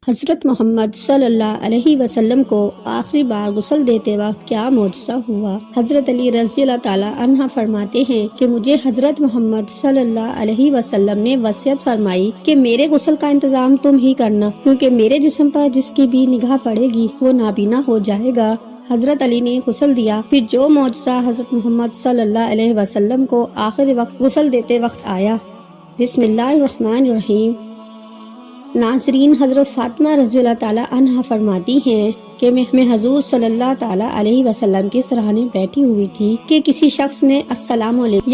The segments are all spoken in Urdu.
حضرت محمد صلی اللہ علیہ وسلم کو آخری بار غسل دیتے وقت کیا معجزہ ہوا؟ حضرت علی رضی اللہ تعالی عنہ فرماتے ہیں کہ مجھے حضرت محمد صلی اللہ علیہ وسلم نے وصیت فرمائی کہ میرے غسل کا انتظام تم ہی کرنا، کیونکہ میرے جسم پر جس کی بھی نگاہ پڑے گی وہ نابینا ہو جائے گا۔ حضرت علی نے غسل دیا، پھر جو معجزہ حضرت محمد صلی اللہ علیہ وسلم کو آخری وقت غسل دیتے وقت آیا۔ بسم اللہ الرحمن الرحیم۔ ناظرین، حضرت فاطمہ رضی اللہ تعالیٰ عنہ فرماتی ہیں کہ میں حضور صلی اللہ تعالیٰ علیہ وسلم کے سرانے بیٹھی ہوئی تھی کہ کسی شخص نے السلام علیکم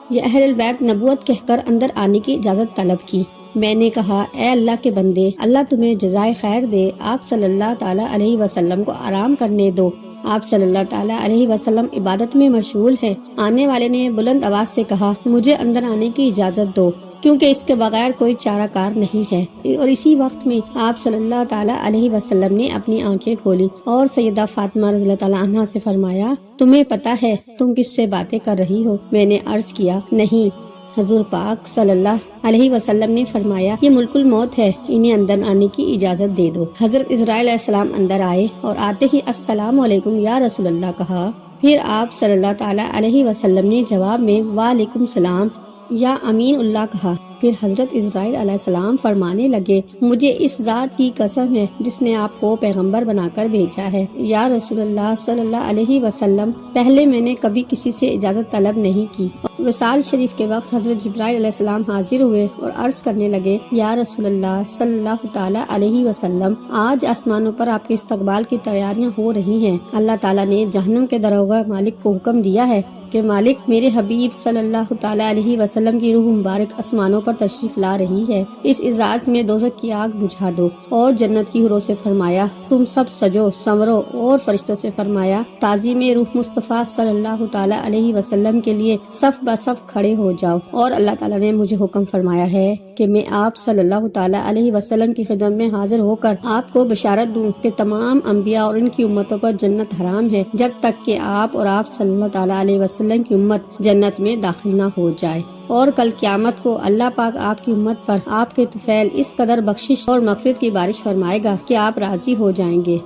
یا اہل البیت نبوت کہہ کر اندر آنے کی اجازت طلب کی۔ میں نے کہا، اے اللہ کے بندے، اللہ تمہیں جزائے خیر دے، آپ صلی اللہ تعالیٰ علیہ وسلم کو آرام کرنے دو۔ آپ صلی اللہ تعالیٰ علیہ وسلم عبادت میں مشغول ہیں۔ آنے والے نے بلند آواز سے کہا، مجھے اندر آنے کی اجازت دو، کیونکہ اس کے بغیر کوئی چارہ کار نہیں ہے۔ اور اسی وقت میں آپ صلی اللہ تعالیٰ علیہ وسلم نے اپنی آنکھیں کھولی اور سیدہ فاطمہ رضی اللہ تعالیٰ عنہا سے فرمایا، تمہیں پتہ ہے تم کس سے باتیں کر رہی ہو؟ میں نے عرض کیا، نہیں۔ حضور پاک صلی اللہ علیہ وسلم نے فرمایا، یہ ملک الموت ہے، انہیں اندر آنے کی اجازت دے دو۔ حضرت اسرائیل علیہ السلام اندر آئے اور آتے ہی السلام علیکم یا رسول اللہ کہا۔ پھر آپ صلی اللہ تعالیٰ علیہ وسلم نے جواب میں وعلیکم السلام یا امین اللہ کہا۔ پھر حضرت اسرائیل علیہ السلام فرمانے لگے، مجھے اس ذات کی قسم ہے جس نے آپ کو پیغمبر بنا کر بھیجا ہے، یا رسول اللہ صلی اللہ علیہ وسلم، پہلے میں نے کبھی کسی سے اجازت طلب نہیں کی۔ وصال شریف کے وقت حضرت جبرائیل علیہ السلام حاضر ہوئے اور عرض کرنے لگے، یا رسول اللہ صلی اللہ تعالیٰ علیہ وسلم، آج آسمانوں پر آپ کے استقبال کی تیاریاں ہو رہی ہیں۔ اللہ تعالیٰ نے جہنم کے داروغہ مالک کو حکم دیا ہے کہ مالک، میرے حبیب صلی اللہ تعالیٰ علیہ وسلم کی روح مبارک آسمانوں پر تشریف لا رہی ہے، اس اعزاز میں دوزخ کی آگ بجھا دو۔ اور جنت کی حوروں سے فرمایا، تم سب سجو سنورو، اور فرشتوں سے فرمایا، تعظیم روح مصطفیٰ صلی اللہ تعالیٰ علیہ وسلم کے لیے صف بہ صف کھڑے ہو جاؤ۔ اور اللہ تعالیٰ نے مجھے حکم فرمایا ہے کہ میں آپ صلی اللہ تعالیٰ علیہ وسلم کی خدمت میں حاضر ہو کر آپ کو بشارت دوں کہ تمام انبیاء اور ان کی امتوں پر جنت حرام ہے، جب تک کہ آپ اور آپ صلی اللہ تعالیٰ علیہ وسلم کی امت جنت میں داخل نہ ہو جائے۔ اور کل قیامت کو اللہ پاک آپ کی امت پر آپ کے طفیل اس قدر بخشش اور مغفرت کی بارش فرمائے گا کہ آپ راضی ہو جائیں گے۔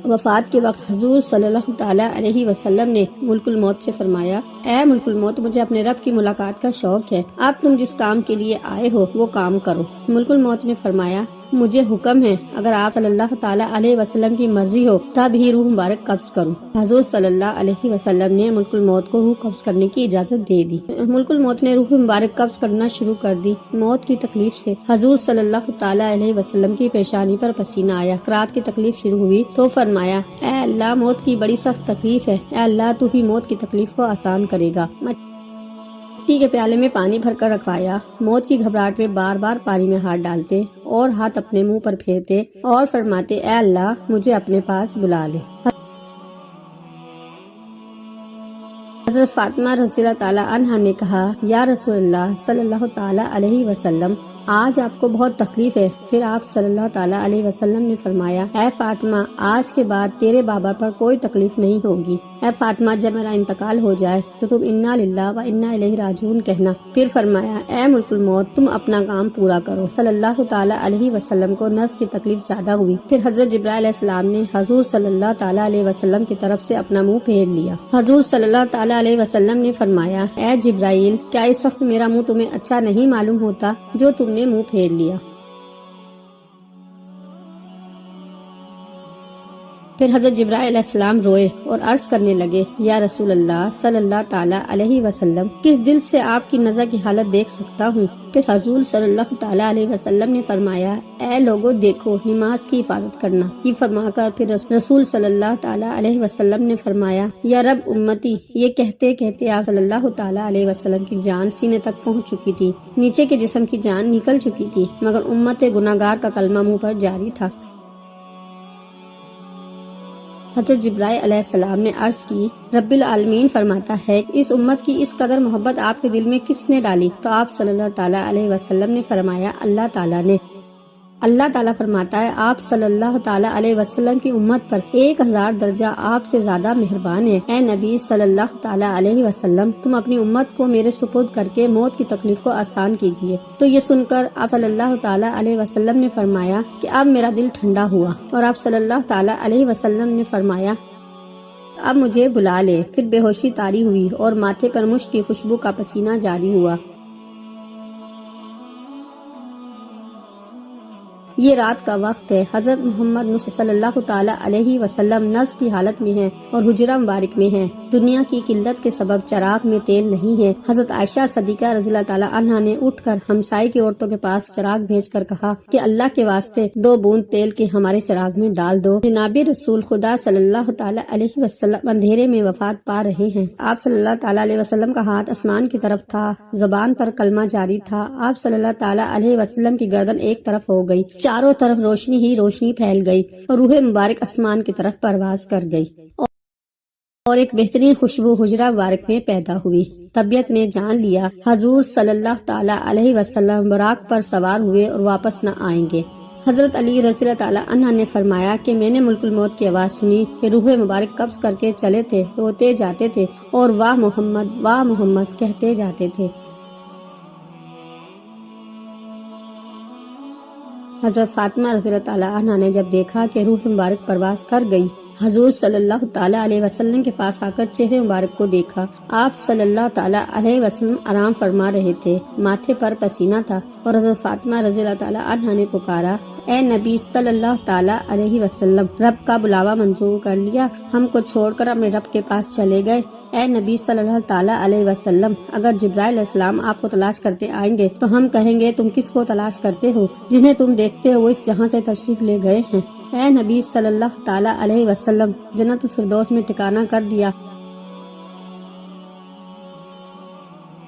وفات کے وقت حضور صلی اللہ تعالیٰ علیہ وسلم نے ملک الموت سے فرمایا، اے ملک الموت، مجھے اپنے رب کی ملاقات کا شوق ہے، اب تم جس کام کے لیے آئے ہو وہ کام کرو۔ ملک الموت نے فرمایا، مجھے حکم ہے، اگر آپ صلی اللہ تعالیٰ علیہ وسلم کی مرضی ہو تب ہی روح مبارک قبض کروں۔ حضور صلی اللہ علیہ وسلم نے ملک الموت کو روح قبض کرنے کی اجازت دے دی۔ ملک الموت نے روح مبارک قبض کرنا شروع کر دی۔ موت کی تکلیف سے حضور صلی اللہ تعالیٰ علیہ وسلم کی پیشانی پر پسینہ آیا۔ کرات کی تکلیف شروع ہوئی تو فرمایا، اے اللہ، موت کی بڑی سخت تکلیف ہے، اے اللہ تو ہی موت کی تکلیف کو آسان کرے گا۔ مٹی کے پیالے میں پانی بھر کر رکھوایا۔ موت کی گھبراہٹ میں بار بار پانی میں ہاتھ ڈالتے اور ہاتھ اپنے منہ پر پھیرتے اور فرماتے، اے اللہ، مجھے اپنے پاس بلا لے۔ حضرت فاطمہ رضی اللہ تعالیٰ عنہا نے کہا، یا رسول اللہ صلی اللہ تعالیٰ علیہ وسلم، آج آپ کو بہت تکلیف ہے۔ پھر آپ صلی اللہ تعالیٰ علیہ وسلم نے فرمایا، اے فاطمہ، آج کے بعد تیرے بابا پر کوئی تکلیف نہیں ہوگی۔ اے فاطمہ، جب میرا انتقال ہو جائے تو تم انا للہ و انا الیہ راجعون کہنا۔ پھر فرمایا، اے ملک الموت، تم اپنا کام پورا کرو۔ صلی اللہ تعالیٰ علیہ وسلم کو نس کی تکلیف زیادہ ہوئی۔ پھر حضرت جبرائیل علیہ السلام نے حضور صلی اللہ تعالیٰ علیہ وسلم کی طرف سے اپنا منہ پھیر لیا۔ حضور صلی اللہ تعالیٰ علیہ وسلم نے فرمایا، اے جبرائیل، کیا اس وقت میرا منہ تمہیں اچھا نہیں معلوم ہوتا جو تم نے منہ پھیر لیا؟ پھر حضرت جبرائیل علیہ السلام روئے اور عرض کرنے لگے، یا رسول اللہ صلی اللہ تعالیٰ علیہ وسلم، کس دل سے آپ کی نظر کی حالت دیکھ سکتا ہوں؟ پھر حضور صلی اللہ تعالیٰ علیہ وسلم نے فرمایا، اے لوگوں، دیکھو، نماز کی حفاظت کرنا۔ یہ فرما کر پھر رسول صلی اللہ تعالیٰ علیہ وسلم نے فرمایا، یا رب، امتی۔ یہ کہتے کہتے آپ صلی اللہ تعالیٰ علیہ وسلم کی جان سینے تک پہنچ چکی تھی، نیچے کے جسم کی جان نکل چکی تھی، مگر امت گناہگار کا کلمہ منہ پر جاری تھا۔ حضرت جبرائیل علیہ السلام نے عرض کی، رب العالمین فرماتا ہے، اس امت کی اس قدر محبت آپ کے دل میں کس نے ڈالی؟ تو آپ صلی اللہ تعالیٰ علیہ وسلم نے فرمایا، اللہ تعالیٰ نے۔ اللہ تعالیٰ فرماتا ہے آپ صلی اللہ تعالیٰ علیہ وسلم کی امت پر 1000 درجہ آپ سے زیادہ مہربان ہے۔ اے نبی صلی اللہ تعالیٰ علیہ وسلم، تم اپنی امت کو میرے سپرد کر کے موت کی تکلیف کو آسان کیجیے۔ تو یہ سن کر آپ صلی اللہ تعالیٰ علیہ وسلم نے فرمایا کہ اب میرا دل ٹھنڈا ہوا، اور آپ صلی اللہ تعالیٰ علیہ وسلم نے فرمایا اب مجھے بلا لے۔ پھر بے ہوشی طاری ہوئی اور ماتھے پر مشک کی خوشبو کا پسینہ جاری ہوا۔ یہ رات کا وقت ہے۔ حضرت محمد مصطفیٰ صلی اللہ تعالیٰ علیہ وسلم نس کی حالت میں ہیں اور حجرہ مبارک میں ہیں۔ دنیا کی قلت کے سبب چراغ میں تیل نہیں ہے۔ حضرت عائشہ صدیقہ رضی اللہ تعالیٰ عنہا نے اٹھ کر ہمسائے کی عورتوں کے پاس چراغ بھیج کر کہا کہ اللہ کے واسطے 2 بوند تیل کے ہمارے چراغ میں ڈال دو۔ جناب رسول خدا صلی اللہ تعالیٰ علیہ وسلم اندھیرے میں وفات پا رہے ہیں۔ آپ صلی اللہ تعالیٰ علیہ وسلم کا ہاتھ آسمان کی طرف تھا، زبان پر کلمہ جاری تھا۔ آپ صلی اللہ تعالیٰ علیہ وسلم کی گردن ایک طرف ہو گئی، چاروں طرف روشنی ہی روشنی پھیل گئی اور روح مبارک آسمان کی طرف پرواز کر گئی اور ایک بہترین خوشبو حجرہ مبارک میں پیدا ہوئی۔ طبیعت نے جان لیا حضور صلی اللہ تعالیٰ علیہ وسلم براق پر سوار ہوئے اور واپس نہ آئیں گے۔ حضرت علی رضی اللہ تعالیٰ عنہ نے فرمایا کہ میں نے ملک الموت کی آواز سنی کہ روح مبارک قبض کر کے چلے تھے، روتے جاتے تھے اور واہ محمد کہتے جاتے تھے۔ حضرت فاطمہ رضی اللہ تعالیٰ عنہ نے جب دیکھا کہ روح مبارک پرواز کر گئی، حضور صلی اللہ تعالیٰ علیہ وسلم کے پاس آ کر چہرے مبارک کو دیکھا۔ آپ صلی اللہ تعالیٰ علیہ وسلم آرام فرما رہے تھے، ماتھے پر پسینہ تھا، اور حضرت فاطمہ رضی اللہ تعالیٰ عنہ نے پکارا اے نبی صلی اللہ تعالیٰ علیہ وسلم، رب کا بلاوا منظور کر لیا، ہم کو چھوڑ کر اپنے رب کے پاس چلے گئے۔ اے نبی صلی اللہ تعالیٰ علیہ وسلم، اگر جبرائیل علیہ السلام آپ کو تلاش کرتے آئیں گے تو ہم کہیں گے تم کس کو تلاش کرتے ہو؟ جنہیں تم دیکھتے ہو وہ اس جہاں سے تشریف لے گئے ہیں۔ اے نبی صلی اللہ تعالیٰ علیہ وسلم، جنت الفردوس میں ٹھکانہ کر دیا۔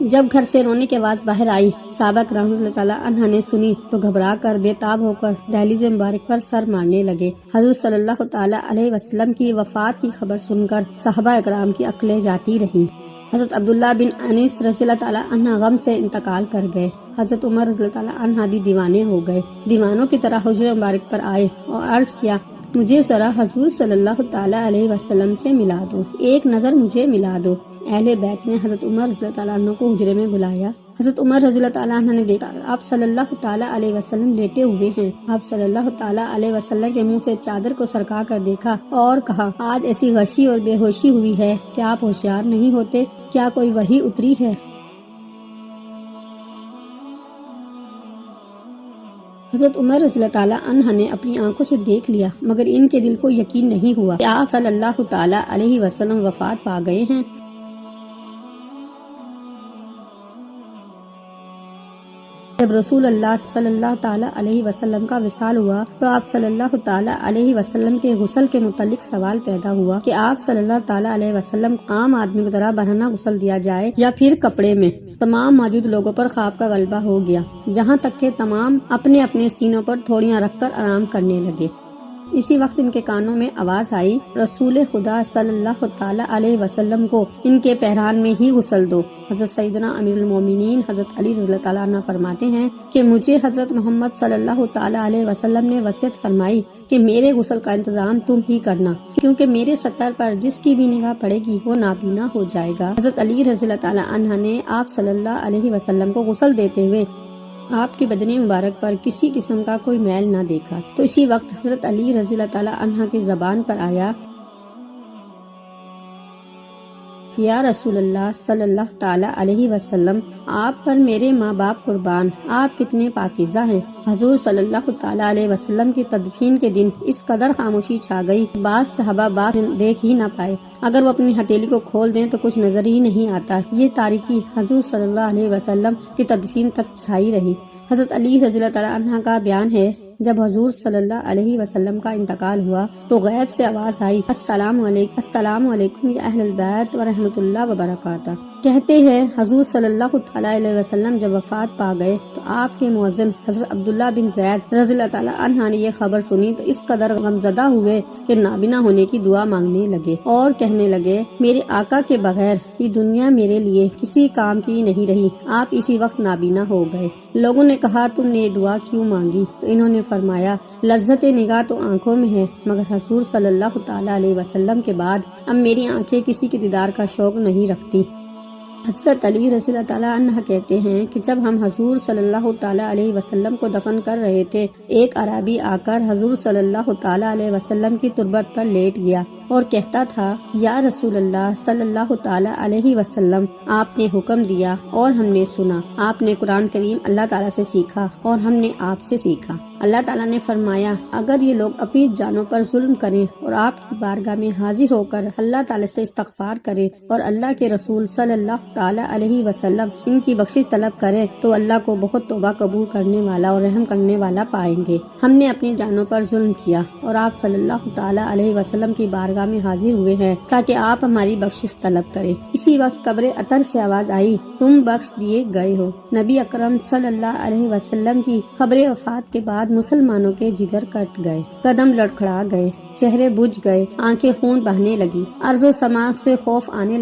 جب گھر سے رونے کی آواز باہر آئی، صحابہ کرام رضی اللہ تعالیٰ عنہ نے سنی تو گھبرا کر بے تاب ہو کر دہلیز مبارک پر سر مارنے لگے۔ حضور صلی اللہ تعالیٰ علیہ وسلم کی وفات کی خبر سن کر صحابہ کرام کی عقلیں جاتی رہیں۔ حضرت عبداللہ بن انیس رضی اللہ تعالیٰ عنہ غم سے انتقال کر گئے۔ حضرت عمر رضی اللہ تعالیٰ عنہ بھی دیوانے ہو گئے، دیوانوں کی طرح حجرہ مبارک پر آئے اور عرض کیا مجھے ذرا حضور صلی اللہ تعالیٰ علیہ وسلم سے ملا دو، ایک نظر مجھے ملا دو۔ اہل بیت نے حضرت عمر رضی اللہ تعالیٰ عنہ کو حجرے میں بلایا۔ حضرت عمر رضی اللہ تعالیٰ عنہ نے دیکھا آپ صلی اللہ تعالیٰ علیہ وسلم لیٹے ہوئے ہیں۔ آپ صلی اللہ تعالیٰ علیہ وسلم کے منہ سے چادر کو سرکا کر دیکھا اور کہا آج ایسی غشی اور بے ہوشی ہوئی ہے کہ آپ ہوشیار نہیں ہوتے؟ کیا کوئی وحی اتری ہے؟ حضرت عمر رضی اللہ تعالیٰ عنہ نے اپنی آنکھوں سے دیکھ لیا، مگر ان کے دل کو یقین نہیں ہوا کہ آپ صلی اللہ تعالیٰ علیہ وسلم وفات پا گئے ہیں۔ جب رسول اللہ صلی اللہ تعالیٰ علیہ وسلم کا وصال ہوا تو آپ صلی اللہ تعالیٰ علیہ وسلم کے غسل کے متعلق سوال پیدا ہوا کہ آپ صلی اللہ تعالیٰ علیہ وسلم عام آدمی کی طرح برہنہ غسل دیا جائے یا پھر کپڑے میں۔ تمام موجود لوگوں پر خواب کا غلبہ ہو گیا، جہاں تک کہ تمام اپنے اپنے سینوں پر تھوڑیاں رکھ کر آرام کرنے لگے۔ اسی وقت ان کے کانوں میں آواز آئی رسول خدا صلی اللہ تعالیٰ علیہ وسلم کو ان کے پہران میں ہی غسل دو۔ حضرت سیدنا امیر المومنین حضرت علی رضی اللہ تعالیٰ عنہ فرماتے ہیں کہ مجھے حضرت محمد صلی اللہ تعالیٰ علیہ وسلم نے وصیت فرمائی کہ میرے غسل کا انتظام تم ہی کرنا، کیونکہ میرے ستر پر جس کی بھی نگاہ پڑے گی وہ نابینا ہو جائے گا۔ حضرت علی رضی اللہ تعالیٰ عنہ نے آپ صلی اللہ علیہ وسلم کو غسل دیتے ہوئے آپ کی بدن مبارک پر کسی قسم کا کوئی میل نہ دیکھا، تو اسی وقت حضرت علی رضی اللہ تعالیٰ عنہ کی زبان پر آیا یا رسول اللہ صلی اللہ تعالیٰ علیہ وسلم، آپ پر میرے ماں باپ قربان، آپ کتنے پاکیزہ ہیں۔ حضور صلی اللہ تعالیٰ علیہ وسلم کی تدفین کے دن اس قدر خاموشی چھا گئی، بعض صحابہ بعض دیکھ ہی نہ پائے، اگر وہ اپنی ہتھیلی کو کھول دیں تو کچھ نظر ہی نہیں آتا۔ یہ تاریکی حضور صلی اللہ علیہ وسلم کی تدفین تک چھائی رہی۔ حضرت علی رضی اللہ تعالیٰ عنہ کا بیان ہے جب حضور صلی اللہ علیہ وسلم کا انتقال ہوا تو غیب سے آواز آئی السلام علیکم یا اہل البیت ورحمۃ اللہ وبرکاتہ۔ کہتے ہیں حضور صلی اللہ تعالیٰ علیہ وسلم جب وفات پا گئے تو آپ کے مؤذن حضرت عبداللہ بن زید رضی اللہ تعالیٰ عنہ نے یہ خبر سنی تو اس قدر غمزدہ ہوئے کہ نابینا ہونے کی دعا مانگنے لگے اور کہنے لگے میرے آقا کے بغیر یہ دنیا میرے لیے کسی کام کی نہیں رہی، آپ اسی وقت نابینا ہو گئے۔ لوگوں نے کہا تم نے یہ دعا کیوں مانگی؟ تو انہوں نے فرمایا لذت نگاہ تو آنکھوں میں ہے، مگر حضور صلی اللہ تعالیٰ علیہ وسلم کے بعد اب میری آنکھیں کسی کے دیدار کا شوق نہیں رکھتی۔ حضرت علی رضی اللہ تعالیٰ عنہ کہتے ہیں کہ جب ہم حضور صلی اللہ تعالیٰ علیہ وسلم کو دفن کر رہے تھے، ایک عربی آ کر حضور صلی اللہ تعالیٰ علیہ وسلم کی تربت پر لیٹ گیا اور کہتا تھا یا رسول اللہ صلی اللہ تعالیٰ علیہ وسلم، آپ نے حکم دیا اور ہم نے سنا، آپ نے قرآن کریم اللہ تعالیٰ سے سیکھا اور ہم نے آپ سے سیکھا۔ اللہ تعالیٰ نے فرمایا اگر یہ لوگ اپنی جانوں پر ظلم کریں اور آپ کی بارگاہ میں حاضر ہو کر اللہ تعالیٰ سے استغفار کریں اور اللہ کے رسول صلی اللہ تعالیٰ علیہ وسلم ان کی بخشش طلب کریں تو اللہ کو بہت توبہ قبول کرنے والا اور رحم کرنے والا پائیں گے۔ ہم نے اپنی جانوں پر ظلم کیا اور آپ صلی اللہ تعالیٰ علیہ وسلم کی بارگاہ میں حاضر ہوئے ہیں تاکہ آپ ہماری بخشش طلب کریں۔ اسی وقت قبر اطہر سے آواز آئی تم بخش دیے گئے ہو۔ نبی اکرم صلی اللہ علیہ وسلم کی خبر وفات کے بعد مسلمانوں کے جگر کٹ گئے، قدم لڑکھڑا گئے، چہرے بجھ گئے، آنکھیں خون بہنے لگی، ارض و سما سے خوف آنے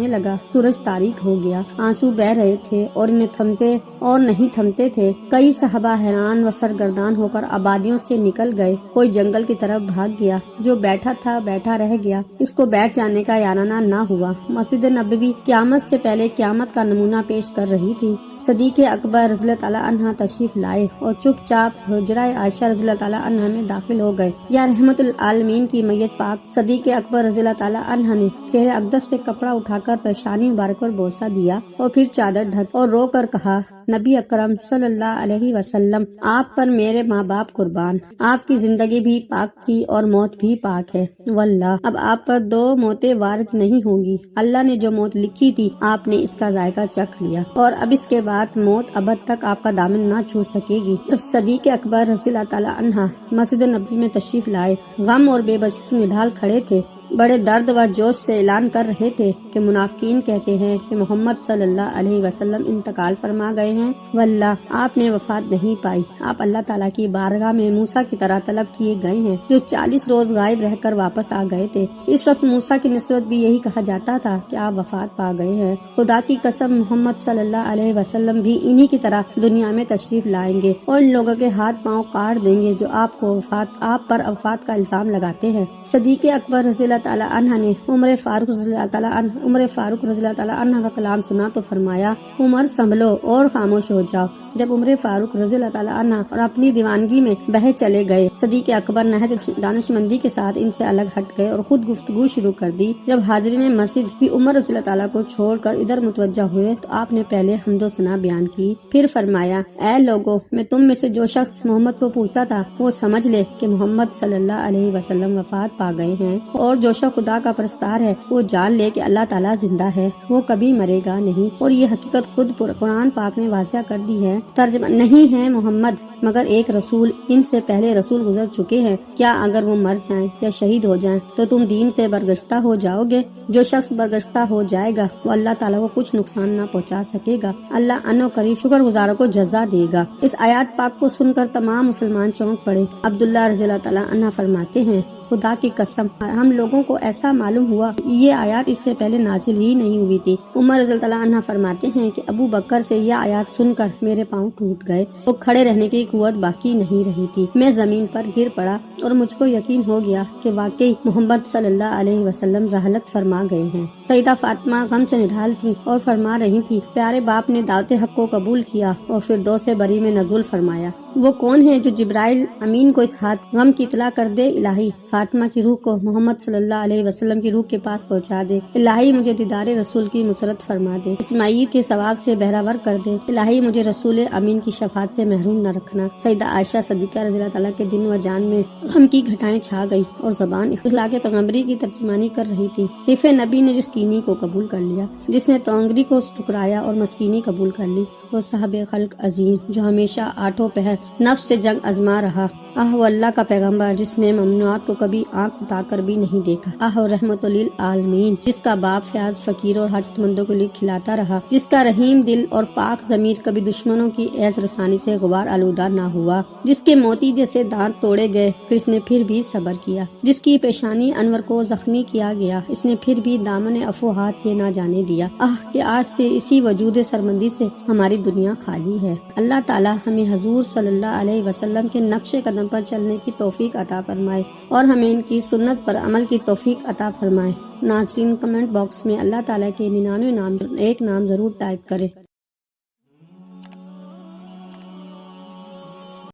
لگا، سورج تاریک ہو گیا، آنسو بہ رہے تھے اور انہیں تھمتے اور نہیں تھمتے تھے۔ کئی صحابہ حیران و سرگردان ہو کر آبادیوں سے نکل گئے، کوئی جنگل کی طرف بھاگ گیا، جو بیٹھا تھا بیٹھا رہ گیا، اس کو بیٹھ جانے کا یارانہ نہ ہوا۔ مسجد نبوی قیامت سے پہلے قیامت کا نمونہ پیش کر رہی تھی۔ صدیق اکبر رضی اللہ تعالیٰ عنہ تشریف لائے اور چپ چاپ حجرہ عائشہ رضی اللہ تعالیٰ عنہ میں داخل ہو گئے۔ یا رحمت العالمین کی میت پاک صدیق اکبر رضی اللہ تعالیٰ عنہ نے چہرے اقدس سے کپڑا اٹھا کر پیشانی مبارک پر بوسہ دیا اور پھر چادر ڈھک اور رو کر کہا نبی اکرم صلی اللہ علیہ وسلم، آپ پر میرے ماں باپ قربان، آپ کی زندگی بھی پاک تھی اور موت بھی پاک ہے، واللہ اب آپ پر دو موتیں وارد نہیں ہوں گی۔ اللہ نے جو موت لکھی تھی آپ نے اس کا ذائقہ چکھ لیا اور اب اس کے بعد موت ابد تک آپ کا دامن نہ چھو سکے گی۔ جب صدیق اکبر رضی اللہ تعالیٰ عنہ مسجد نبوی میں تشریف لائے، غم اور بے بسی سے نڈھال کھڑے تھے، بڑے درد و جوش سے اعلان کر رہے تھے کہ منافقین کہتے ہیں کہ محمد صلی اللہ علیہ وسلم انتقال فرما گئے ہیں، واللہ آپ نے وفات نہیں پائی، آپ اللہ تعالیٰ کی بارگاہ میں موسیٰ کی طرح طلب کیے گئے ہیں جو 40 روز غائب رہ کر واپس آ گئے تھے۔ اس وقت موسیٰ کی نسبت بھی یہی کہا جاتا تھا کہ آپ وفات پا گئے ہیں۔ خدا کی قسم محمد صلی اللہ علیہ وسلم بھی انہی کی طرح دنیا میں تشریف لائیں گے اور ان لوگوں کے ہاتھ پاؤں کاٹ دیں گے جو آپ پر وفات کا الزام لگاتے ہیں۔ صدیق اکبر رضی اللہ تعالیٰ عنہ نے عمر فاروق رضی اللہ تعالیٰ عنہ کا کلام سنا تو فرمایا عمر سنبھلو اور خاموش ہو جاؤ۔ جب عمر فاروق رضی اللہ تعالیٰ عنہ اور اپنی دیوانگی میں بہہ چلے گئے، صدیق اکبر نہایت دانشمندی کے ساتھ ان سے الگ ہٹ گئے اور خود گفتگو شروع کر دی۔ جب حاضرین مسجد بھی عمر رضی اللہ تعالیٰ کو چھوڑ کر ادھر متوجہ ہوئے تو آپ نے پہلے حمد و ثنا بیان کی، پھر فرمایا اے لوگو، میں تم میں سے جو شخص محمد کو پوچھتا تھا وہ سمجھ لے کہ محمد صلی اللہ علیہ وسلم وفات پا گئے ہیں، اور جو شخص خدا کا پرستار ہے وہ جان لے کہ اللہ تعالیٰ زندہ ہے، وہ کبھی مرے گا نہیں، اور یہ حقیقت خود قرآن پاک نے واضح کر دی ہے۔ ترجمہ نہیں ہے محمد مگر ایک رسول، ان سے پہلے رسول گزر چکے ہیں، کیا اگر وہ مر جائیں یا شہید ہو جائیں تو تم دین سے برگشتہ ہو جاؤ گے؟ جو شخص برگشتہ ہو جائے گا وہ اللہ تعالیٰ کو کچھ نقصان نہ پہنچا سکے گا، اللہ انو قریب شکر گزاروں کو جزا دے گا۔ اس آیات پاک کو سن کر تمام مسلمان چونک پڑے۔ عبداللہ رضی اللہ تعالیٰ عنہ فرماتے ہیں خدا کی قسم ہم لوگوں کو ایسا معلوم ہوا یہ آیات اس سے پہلے نازل ہی نہیں ہوئی تھی۔ عمر رضی اللہ عنہ فرماتے ہیں کہ ابو بکر سے یہ آیات سن کر میرے پاؤں ٹوٹ گئے، وہ کھڑے رہنے کی قوت باقی نہیں رہی تھی، میں زمین پر گر پڑا اور مجھ کو یقین ہو گیا کہ واقعی محمد صلی اللہ علیہ وسلم رحلت فرما گئے ہیں۔ سیدہ فاطمہ غم سے نڈھال تھی اور فرما رہی تھی پیارے باپ نے دعوت حق کو قبول کیا اور پھر 2 سے بری میں نزول فرمایا۔ وہ کون ہے جو جبرائیل امین کو اس ہاتھ غم کی اطلاع کر دے؟ الہی فاطمہ کی روح کو محمد صلی اللہ علیہ وسلم کی روح کے پاس پہنچا دے، الہی مجھے دیدار رسول کی مسرت فرما دے، اسماعیل کے ثواب سے بہراور کر دے، الہی مجھے رسول امین کی شفاعت سے محروم نہ رکھنا۔ سیدہ عائشہ صدیقہ رضی اللہ تعالیٰ کے دل و جان میں غم کی گھٹائیں چھا گئی اور زبان اخلاق پیغمبری کی ترجمانی کر رہی تھی۔ حیف نبی نے جس کینی کو قبول کر لیا، جس نے تونگری کو ٹکرایا اور مسکینی قبول کر لی، وہ صاحب خلق عظیم جو ہمیشہ 8 پہر نفس سے جنگ آزما رہا، وہ اللہ کا پیغمبر جس نے ممنوعات کو کبھی آنکھ اٹھا کر بھی نہیں دیکھا۔ دیکھا، آہ رحمت للعالمین، جس کا باپ فیاض فقیر اور حاجت مندوں کے لیے کھلاتا رہا، جس کا رحیم دل اور پاک ضمیر کبھی دشمنوں کی عیش رسانی سے غبار آلودہ نہ ہوا، جس کے موتی جیسے دانت توڑے گئے اس نے پھر بھی صبر کیا، جس کی پیشانی انور کو زخمی کیا گیا اس نے پھر بھی دامن عفو ہاتھ سے نہ جانے دیا۔ کہ آج سے اسی وجود سرمندی سے ہماری دنیا خالی ہے۔ اللہ تعالی ہمیں حضور صلی اللہ علیہ وسلم کے نقش قدم پر چلنے کی توفیق عطا فرمائے اور ہمیں ان کی سنت پر عمل کی توفیق عطا فرمائے۔ ناظرین، کمنٹ باکس میں اللہ تعالیٰ کے 99 نام ایک نام ضرور ٹائپ کریں۔